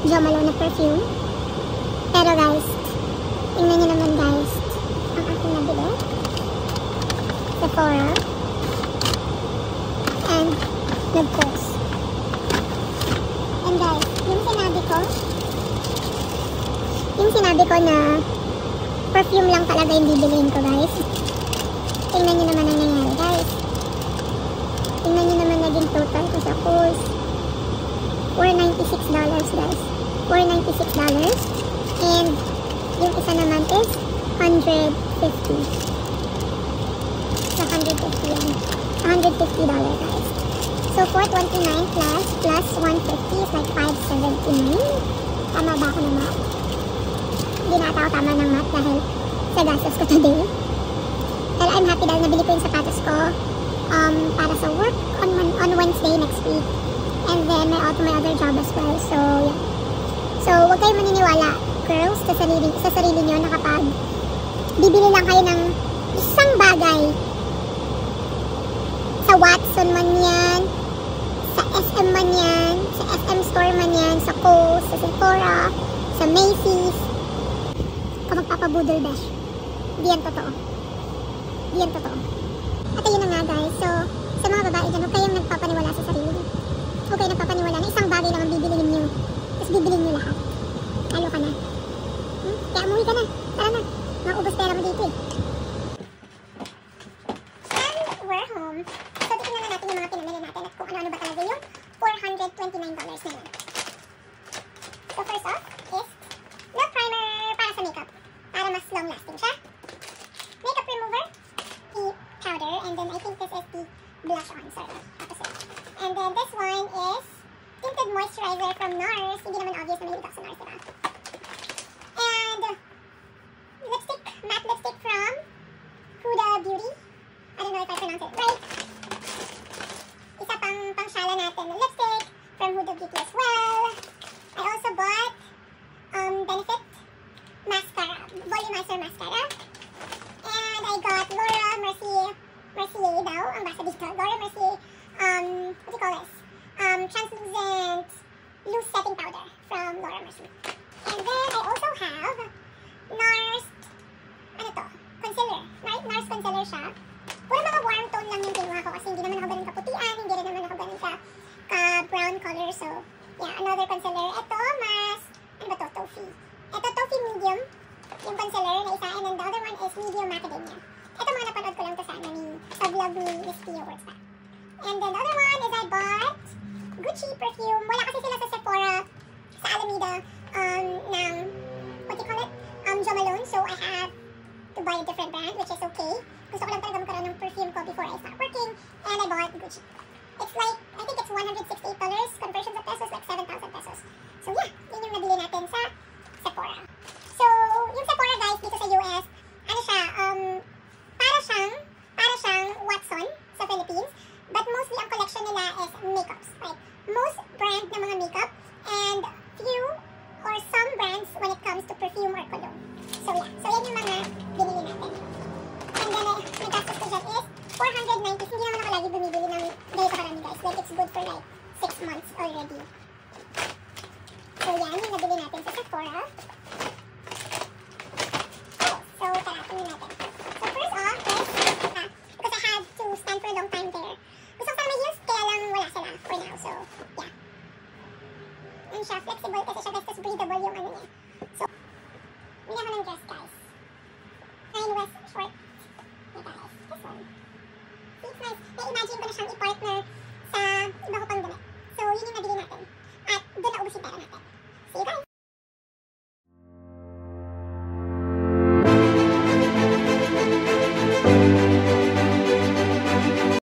Jo Malone na perfume. Pero guys, tingnan nyo naman guys, ang aking nabili. Sephora. And nag-post. And guys, yung sinabi ko na perfume lang talaga yung bibiliin ko guys. Tingnan nyo naman ang nangyari guys. Tingnan nyo naman naging total ko sa post. $496 guys. $496. And yung isa naman is $150. So $150 yan. $150 guys. So $429 plus $150 is like $579. Tama ba ako ng math? Hindi na ako tama ng math dahil sa gastos ko today. Pero I'm happy dahil nabili ko yung sapatos ko para sa work on Wednesday next week. And then may other job as well. So yeah. So huwag kayong maniniwala girls sa sarili nyo na kapag bibili lang kayo ng isang bagay sa Watson man yan, sa SM man yan, sa SM store man yan, sa Kohl's, sa Sephora, sa Macy's, ka magpapabudol besh. Di yan totoo. Di yan totoo. At ayun na nga guys. So sa mga babae dyan, huwag kayong nagpapaniwala sa sarili nyo. Huwag kayong nagpapaniwala na isang bagay lang ang bibilihin nyo. Tapos bibilihin nyo lahat. Talo ka na. Kaya umuwi ka na. Tara na. Maubos pera mo dito eh. And we're home. So tingnan na natin yung mga pinamili natin at kung ano-ano ba talaga yung $429 na yun. So first off is milk primer para sa makeup. Para mas long lasting siya. Makeup remover. The powder. And then I think this is the blush on. Sorry. Opposite. And then this one is tinted moisturizer from NARS. Hindi naman obvious na mahilig ako sa NARS, diba? And lipstick, matte lipstick from Huda Beauty. I don't know if I pronounce it right. Isa pang shala natin na lipstick from Huda Beauty as well. I also bought Benefit mascara, volumizer mascara. And I got Laura Mercier daw, ang basa dito. Laura Mercier, what do you call this? Translucent loose setting powder from Laura Mercier. And then I also have NARS, ano to? Concealer. Right? NARS concealer siya. Puro mga warm tone lang yung kinuha ko kasi hindi naman ako ganun kaputian, hindi rin naman ako ganun ka brown color. So, yeah, another concealer. Ito, mas, ano ba to? Toffee. Ito, Toffee medium, yung concealer na isa. And then the other one is medium macadamia. Ito mga napanood ko lang to sa vlog ni Miss Pia Works. And then the other one is I bought Gucci perfume. Wala kasi sila sa Sephora, sa Alameda, ng, what do you call it? Jo Malone. So I have to buy a different brand, which is okay. Gusto ko lang talaga magkaroon ng perfume ko before I start working. And I bought Gucci. It's like, I think it's $168. Conversion sa pesos, like 7,000 pesos. So yeah, yun yung nabili natin sa Sephora. So, yung Sephora guys, dito sa US, ano siya, para siyang Watson sa Philippines. But mostly ang collection nila is makeups. Like, most brand na mga makeup and few or some brands when it comes to perfume or cologne. So yeah, so yan yung mga binili natin. And then, nagastos ko dyan is $490. Hindi naman ako lagi bumibili ng ganito karami guys. Like, it's good for like 6 months already. So yan, yung nabili natin sa Sephora. So tara, tingnan natin. So first off is, because I had to stand for a long time there. Gusto ko sana may heels, kaya lang wala sila for now. So, yeah. And siya, flexible kasi siya guys, tapos breathable yung ano niya. So, bili ako ng dress guys. Nine West short. Yeah guys, this one. See, it's nice. Na-imagine ko na siyang i-partner